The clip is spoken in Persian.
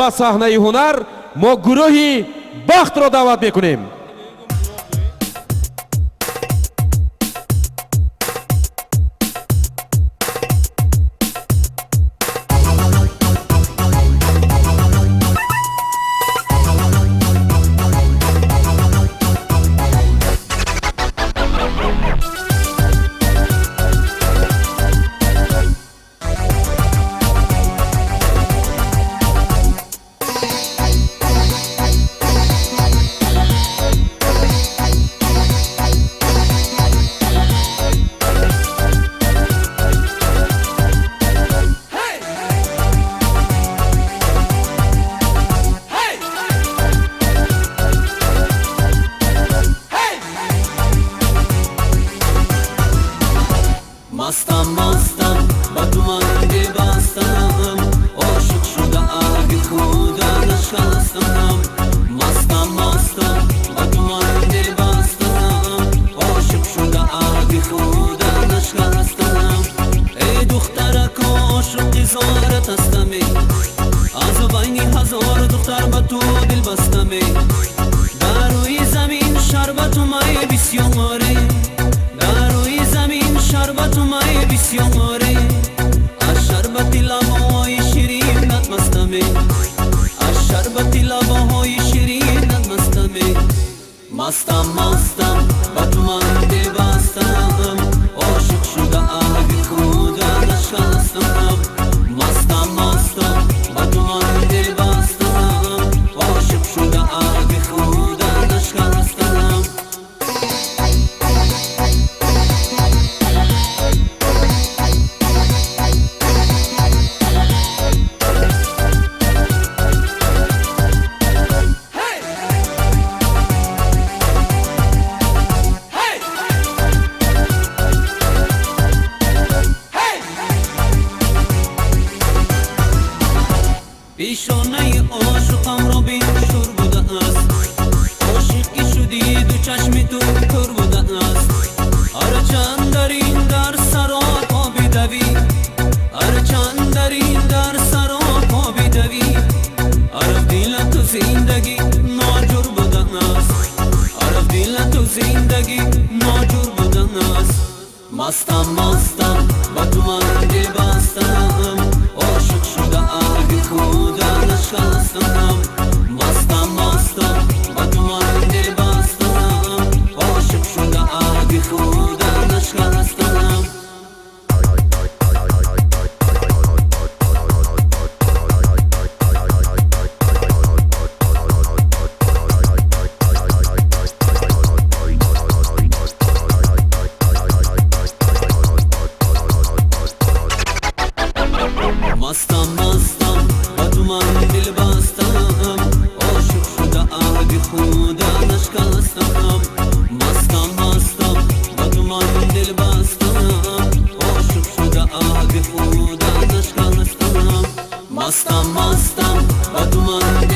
با صحنه هنر ما گروهی بخت را دعوت میکنیم. مستم مستم با تو من دل بستم، عاشق شده اگه خدا نشستم. مستم مستم با تو من دل بستم، عاشق شده اگه خدا نشستم. ای دخترک عاشق زارت هستمی، از بین هزار دختر با تو دل بستمی. در روی زمین شربت و می بسیاری، در روی زمین شربت و می بسیاری. از شربت لبهای شیرینت مستمی، از شربت لبهای شیرینت مستمی. مستم مستم با تو من دل بستم، عاشق شده اگه خدا نشستم. مستم مستم با تو من دل بستم، عاشق شده اگه خدا نشستم. پیشانه عاشقم را بین شور بوده است، عاشقی شدی دو چشم تو کور بوده است. هر چند در این در سرا پا بدوی، هر چند در این در سرا پا بدوی. عرف دل تو زندگی ناجور بوده است، عرف دل تو زندگی ناجور بوده است. مستم مستم با تو من دل بستم، عاشق شده اگه خدا نشستم. مستم مستم با تو من دل بستم، عاشق شده اگه خدا نشستم. مستم مستم با تو من دل بستم، عاشق شده اگه خدا نشکستم. مستم مستم با تو من دل بستم، عاشق شده اگه خدا نشکستم. مستم مستم با تو من